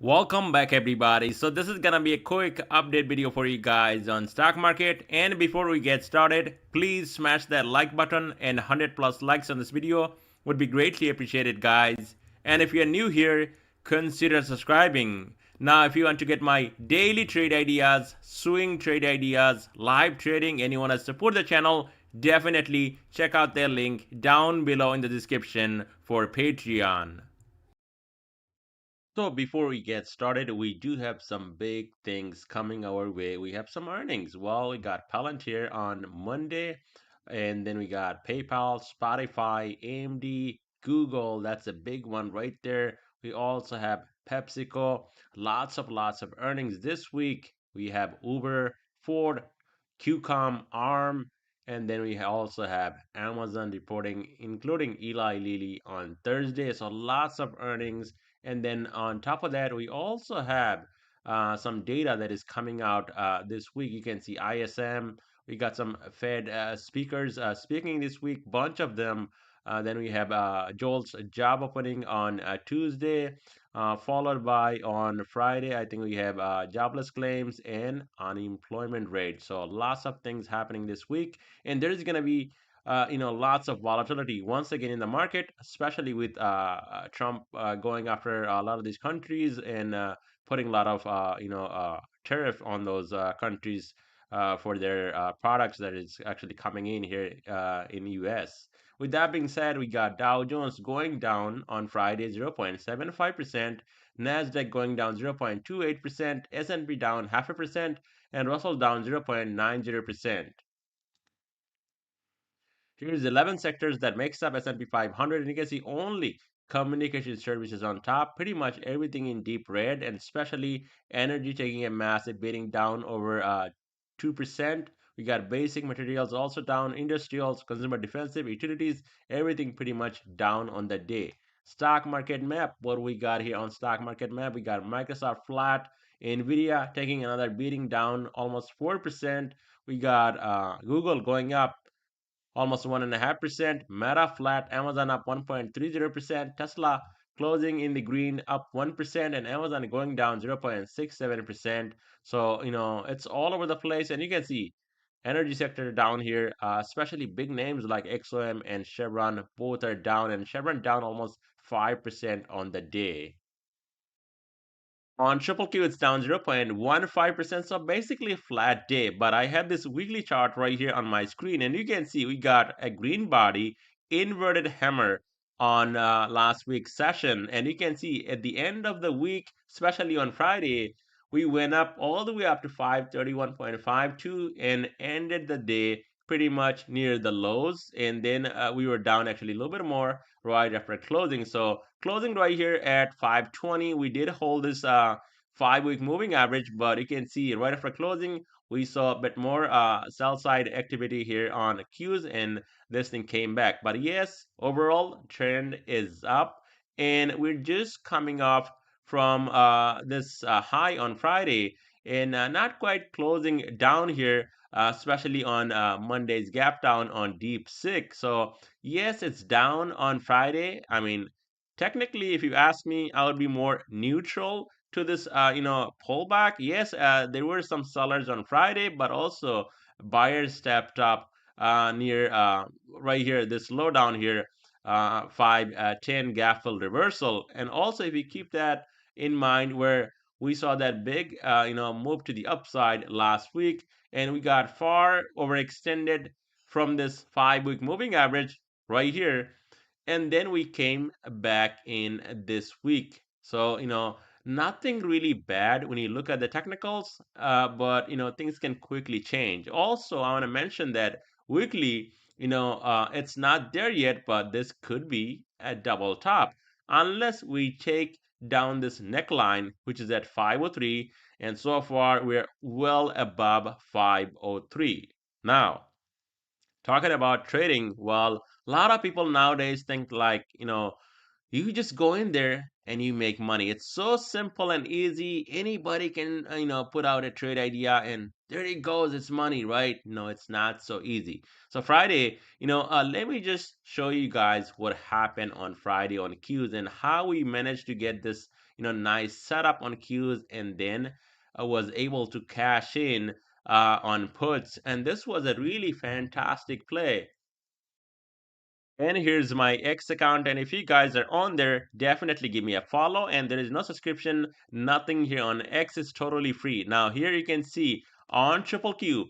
Welcome back everybody. So this is gonna be a quick update video for you guys on stock market, and before we get started, please smash that like button, and 100 plus likes on this video would be greatly appreciated guys. And if you're new here, consider subscribing. Now if you want to get my daily trade ideas, swing trade ideas, live trading, and you want to support the channel, definitely check out their link down below in the description for Patreon. So before we get started, we do have some big things coming our way. We have some earnings. Well, we got Palantir on Monday, and then we got PayPal, Spotify, AMD, Google. That's a big one right there. We also have PepsiCo. Lots of earnings this week. We have Uber, Ford, QCOM, ARM, and then we also have Amazon reporting, including Eli Lilly on Thursday. So lots of earnings. And then on top of that, we also have some data that is coming out this week. You can see ISM. We got some Fed speakers speaking this week, bunch of them. Then we have Joel's job opening on Tuesday, followed by on Friday. I think we have jobless claims and unemployment rate. So lots of things happening this week, and there's gonna be lots of volatility once again in the market, especially with Trump going after a lot of these countries and putting a lot of tariff on those countries for their products that is actually coming in here in US. With that being said, we got Dow Jones going down on Friday 0.75%, Nasdaq going down 0.28%, S&P down 0.5%, and Russell down 0.90%. Here's 11 sectors that makes up S&P 500, and you can see only communication services on top. Pretty much everything in deep red, and especially energy taking a massive beating down over 2%. We got basic materials also down, industrials, consumer defensive, utilities, everything pretty much down on the day. Stock market map, what we got here on stock market map, we got Microsoft flat, Nvidia taking another beating down almost 4%. We got Google going up almost 1.5%, Meta flat, Amazon up 1.30%, Tesla closing in the green up 1%, and Amazon going down 0.67%. So, it's all over the place, and you can see energy sector down here, especially big names like XOM and Chevron, both are down, and Chevron down almost 5% on the day. On triple Q, it's down 0.15%, so basically a flat day. But I have this weekly chart right here on my screen, and you can see we got a green body, inverted hammer on last week's session. And you can see at the end of the week, especially on Friday, we went up all the way up to 531.52 and ended the day pretty much near the lows. And then we were down actually a little bit more right after closing. So closing right here at 520, we did hold this 5-week moving average, but you can see right after closing, we saw a bit more sell side activity here on Qs, and this thing came back. But yes, overall trend is up, and we're just coming off from this high on Friday, and not quite closing down here, especially on Monday's gap down on deep six. So yes, it's down on Friday. I mean, technically, if you ask me, I would be more neutral to this, pullback. Yes, there were some sellers on Friday, but also buyers stepped up near right here, this slowdown here, 510 gap fill reversal. And also, if you keep that in mind, where we saw that big, move to the upside last week, and we got far overextended from this 5-week moving average right here, and then we came back in this week. So, nothing really bad when you look at the technicals, but, things can quickly change. Also, I want to mention that weekly, it's not there yet, but this could be a double top unless we take down this neckline, which is at 503, and so far we're well above 503. Now, talking about trading, well, a lot of people nowadays think like, you just go in there and you make money. It's so simple and easy. Anybody can, put out a trade idea and there it goes. It's money, right? No, it's not so easy. So Friday, let me just show you guys what happened on Friday on Qs and how we managed to get this, nice setup on Qs, and then was able to cash in on puts. And this was a really fantastic play. And here's my X account. And if you guys are on there, definitely give me a follow. And there is no subscription, nothing here on X. Is totally free. Now, here you can see on Triple Q,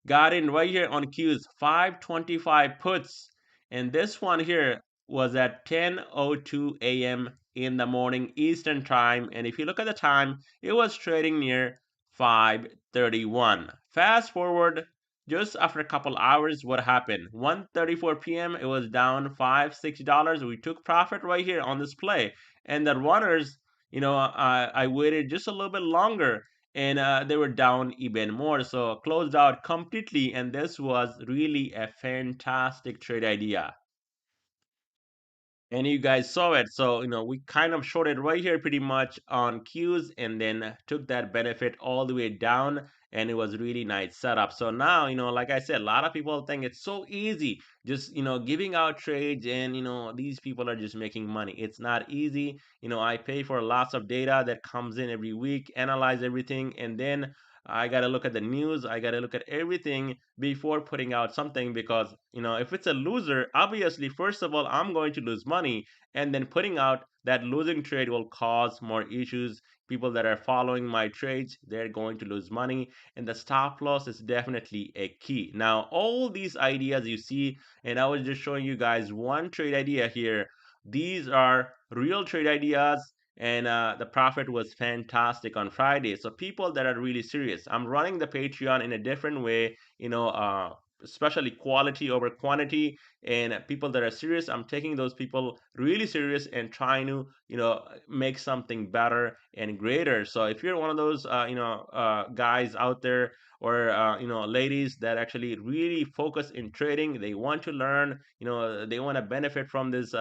got in right here on Q's 525 puts. And this one here was at 10:02 a.m. in the morning Eastern time. And if you look at the time, it was trading near 5:31. Fast forward just after a couple hours, what happened? 1:34 p.m. it was down $5-6. We took profit right here on this play. And the runners, I waited just a little bit longer, and they were down even more. So closed out completely, and this was really a fantastic trade idea. And you guys saw it. So, we kind of shorted right here pretty much on Qs, and then took that benefit all the way down. And it was really nice setup. So now, like I said, a lot of people think it's so easy just, giving out trades, and, these people are just making money. It's not easy. I pay for lots of data that comes in every week, analyze everything, and then I got to look at the news. I got to look at everything before putting out something, because, if it's a loser, obviously, first of all, I'm going to lose money. And then putting out that losing trade will cause more issues. People that are following my trades, they're going to lose money. And the stop loss is definitely a key. Now, all these ideas you see, and I was just showing you guys one trade idea here. These are real trade ideas, and the profit was fantastic on Friday. So people that are really serious, I'm running the Patreon in a different way, especially quality over quantity. And people that are serious, I'm taking those people really serious and trying to, make something better and greater. So if you're one of those, guys out there, or ladies that actually really focus in trading, they want to learn, they want to benefit from this,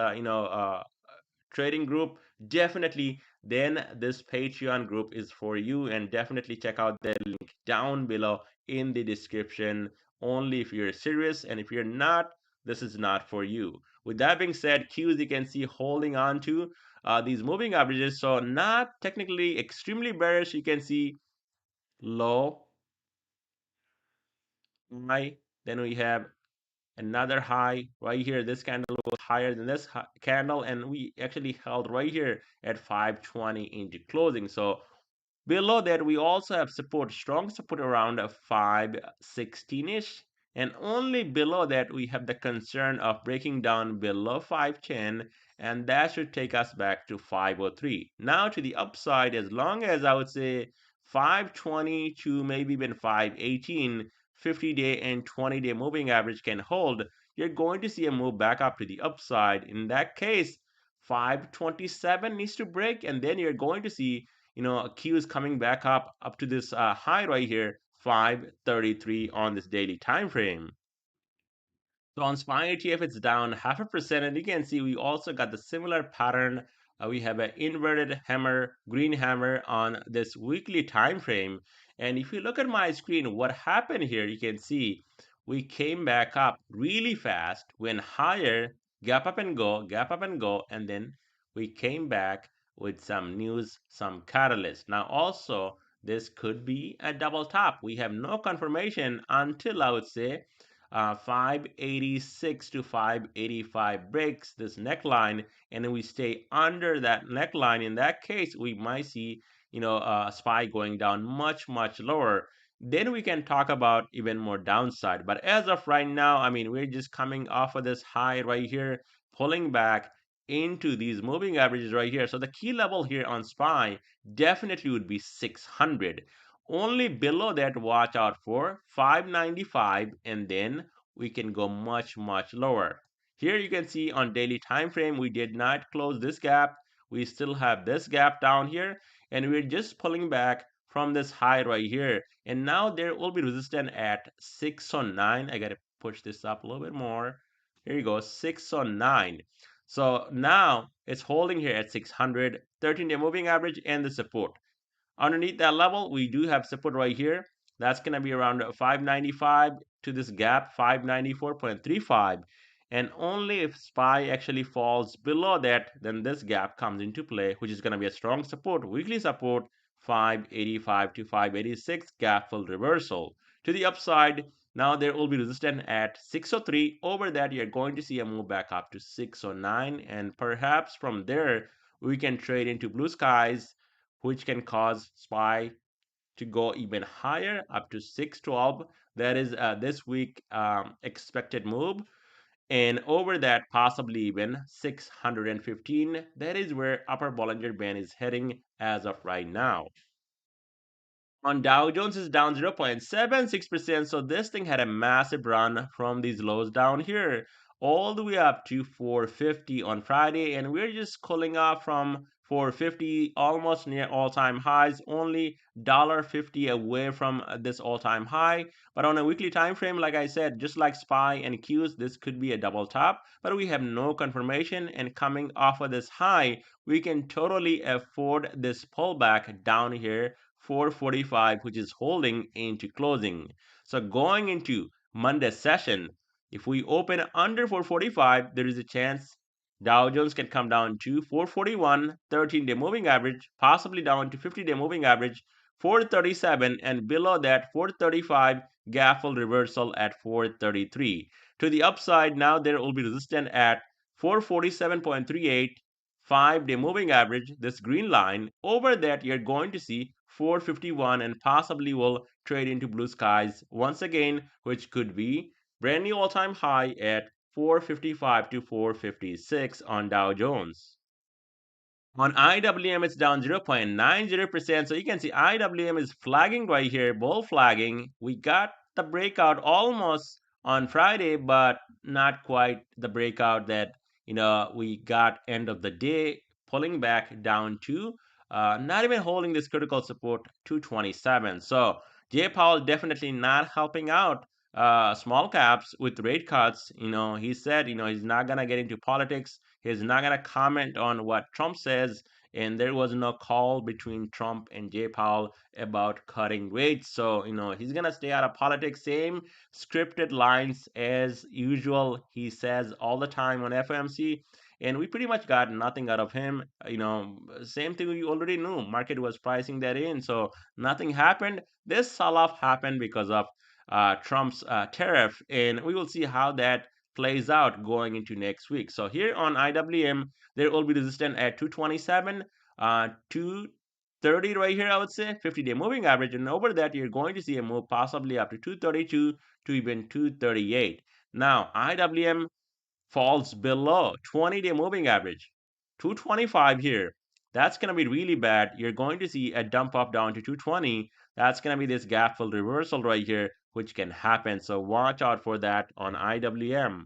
trading group, definitely then this Patreon group is for you. And definitely check out the link down below in the description. Only if you're serious, and if you're not, this is not for you. With that being said, Qs you can see holding on to these moving averages. So not technically extremely bearish. You can see low, high, then we have another high right here. This candle was higher than this candle, and we actually held right here at 520 into closing. So below that, we also have support, strong support around a 516-ish. And only below that, we have the concern of breaking down below 510, and that should take us back to 503. Now to the upside, as long as I would say 520 to maybe even 518, 50-day and 20-day moving average can hold, you're going to see a move back up to the upside. In that case, 527 needs to break, and then you're going to see Q is coming back up to this high right here, 533 on this daily time frame. So on SPY ETF, it's down 0.5%, and you can see we also got the similar pattern. We have an inverted hammer, green hammer on this weekly time frame. And if you look at my screen, what happened here, you can see we came back up really fast, went higher, gap up and go, gap up and go, and then we came back with some news, some catalyst. Now also, this could be a double top. We have no confirmation until, I would say, 586 to 585 breaks this neckline, and then we stay under that neckline. In that case, we might see SPY going down much lower. Then we can talk about even more downside. But as of right now, I mean, we're just coming off of this high right here, pulling back into these moving averages right here. So the key level here on SPY definitely would be 600. Only below that, watch out for 595, and then we can go much lower. Here you can see on daily time frame, we did not close this gap. We still have this gap down here, and we're just pulling back from this high right here. And now there will be resistance at 609. I gotta push this up a little bit more. Here you go, 609. So now it's holding here at 600, 13-day moving average, and the support. Underneath that level, we do have support right here. That's going to be around 595 to this gap, 594.35. And only if SPY actually falls below that, then this gap comes into play, which is going to be a strong support, weekly support, 585 to 586 gap fill reversal. To the upside, now there will be resistance at 603. Over that, you're going to see a move back up to 609, and perhaps from there, we can trade into blue skies, which can cause SPY to go even higher up to 612. That is this week expected move. And over that, possibly even 615. That is where upper Bollinger Band is heading as of right now. On Dow Jones is down 0.76%. So this thing had a massive run from these lows down here all the way up to 450 on Friday. And we're just cooling off from 450, almost near all-time highs, only $1.50 away from this all-time high. But on a weekly time frame, like I said, just like SPY and Qs, this could be a double top, but we have no confirmation. And coming off of this high, we can totally afford this pullback down here 445, which is holding into closing. So going into Monday session, if we open under 445, there is a chance Dow Jones can come down to 441, 13-day moving average, possibly down to 50-day moving average, 437, and below that 435 gap fill reversal at 433. To the upside, now there will be resistance at 447.38, 5-day moving average, this green line. Over that, you're going to see 451 and possibly will trade into blue skies once again, which could be brand new all-time high at 455 to 456 on Dow Jones. On IWM, it's down 0.90%. So you can see IWM is flagging right here, bull flagging. We got the breakout almost on Friday, but not quite the breakout that we got end of the day, pulling back down to not even holding this critical support 227. So Jay Powell definitely not helping out small caps with rate cuts. He said, he's not gonna get into politics. He's not going to comment on what Trump says, and there was no call between Trump and Jay Powell about cutting rates. So, he's going to stay out of politics. Same scripted lines as usual. He says all the time on FMC, and we pretty much got nothing out of him. Same thing we already knew. Market was pricing that in, so nothing happened. This sell-off happened because of Trump's tariff, and we will see how that plays out going into next week. So here on IWM, there will be resistance at 227, 230 right here, I would say, 50-day moving average. And over that, you're going to see a move possibly up to 232 to even 238. Now, IWM falls below 20-day moving average, 225 here. That's going to be really bad. You're going to see a dump up down to 220. That's going to be this gap fill reversal right here, which can happen. So watch out for that on IWM.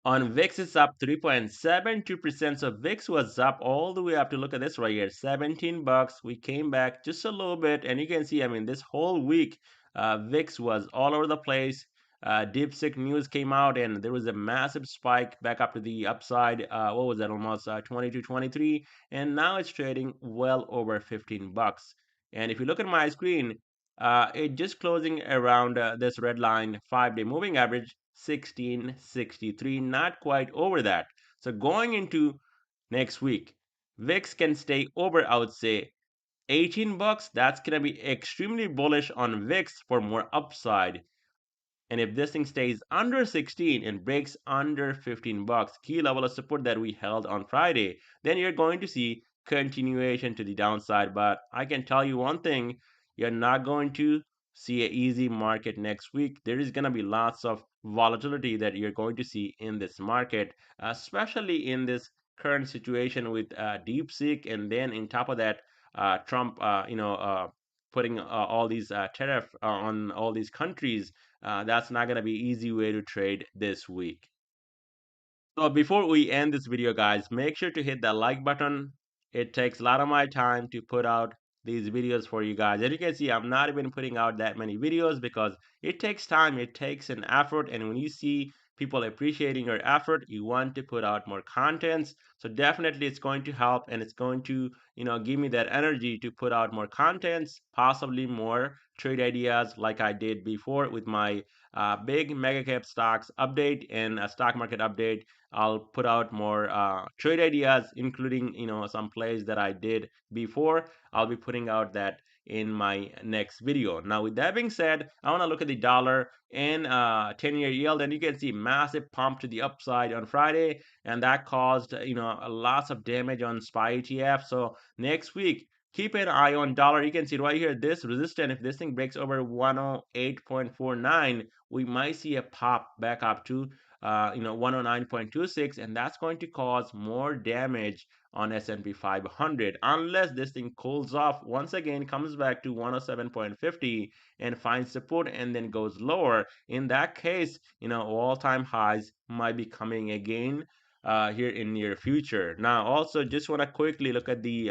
On VIX, it's up 3.72%. So VIX was up all the way up to look at this right here, 17 bucks. We came back just a little bit, and you can see, this whole week, VIX was all over the place. DeepSeek news came out, and there was a massive spike back up to the upside. What was that? Almost 22, 23, and now it's trading well over 15 bucks. And if you look at my screen, it just closing around this red line 5-day moving average 1663, not quite over that. So going into next week, VIX can stay over, I would say, 18 bucks. That's going to be extremely bullish on VIX for more upside. And if this thing stays under 16 and breaks under 15 bucks, key level of support that we held on Friday, then you're going to see continuation to the downside. But I can tell you one thing, you're not going to see an easy market next week. There is going to be lots of volatility that you're going to see in this market, especially in this current situation with DeepSeek, and then in top of that, Trump, putting all these tariff on all these countries. That's not going to be easy way to trade this week. So before we end this video, guys, make sure to hit that like button. It takes a lot of my time to put out these videos for you guys. As you can see, I'm not even putting out that many videos because it takes time, it takes an effort, and when you see people appreciating your effort, you want to put out more contents. So definitely it's going to help, and it's going to, give me that energy to put out more contents, possibly more trade ideas like I did before with my big mega cap stocks update and a stock market update. I'll put out more trade ideas, including some plays that I did before. I'll be putting out that in my next video. Now, with that being said, I want to look at the dollar and 10-year yield, and you can see massive pump to the upside on Friday, and that caused lots of damage on SPY ETF. So next week, keep an eye on dollar. You can see right here this resistance. If this thing breaks over 108.49, we might see a pop back up to 109.26, and that's going to cause more damage on S&P 500 unless this thing cools off once again, comes back to 107.50 and finds support and then goes lower. In that case, all-time highs might be coming again here in near future. Now, also just want to quickly look at the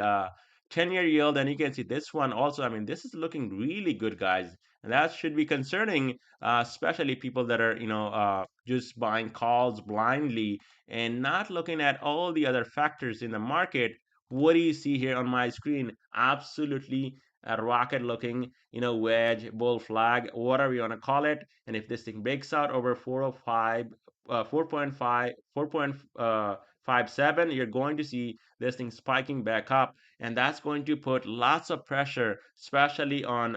10-year yield, and you can see this one also. I mean, this is looking really good, guys, and that should be concerning, especially people that are just buying calls blindly and not looking at all the other factors in the market. What do you see here on my screen? Absolutely a rocket looking, wedge, bull flag, whatever you want to call it. And if this thing breaks out over 405, 4.5, 4.57, you're going to see this thing spiking back up, and that's going to put lots of pressure, especially on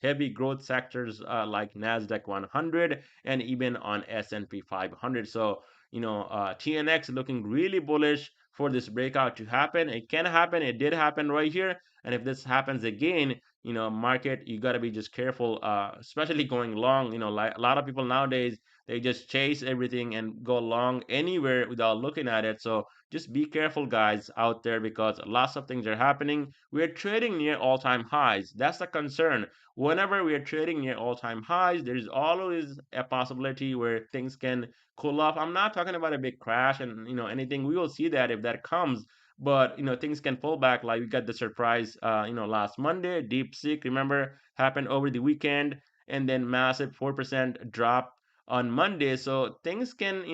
heavy growth sectors like Nasdaq 100 and even on S&P 500. So TNX looking really bullish for this breakout to happen. It can happen. It did happen right here, and if this happens again, market, you got to be just careful, especially going long. Like a lot of people nowadays, they just chase everything and go long anywhere without looking at it. So just be careful, guys, out there, because lots of things are happening. We are trading near all-time highs. That's the concern. Whenever we are trading near all-time highs, there's always a possibility where things can cool off. I'm not talking about a big crash and anything. We will see that if that comes. But things can pull back, like we got the surprise last Monday. DeepSeek, remember, happened over the weekend, and then massive 4% drop on Monday. So things can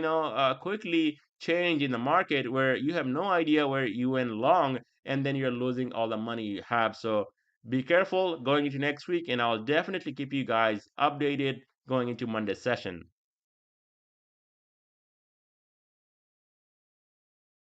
quickly change in the market where you have no idea where you went long, and then you're losing all the money you have. So be careful going into next week, and I'll definitely keep you guys updated going into Monday's session.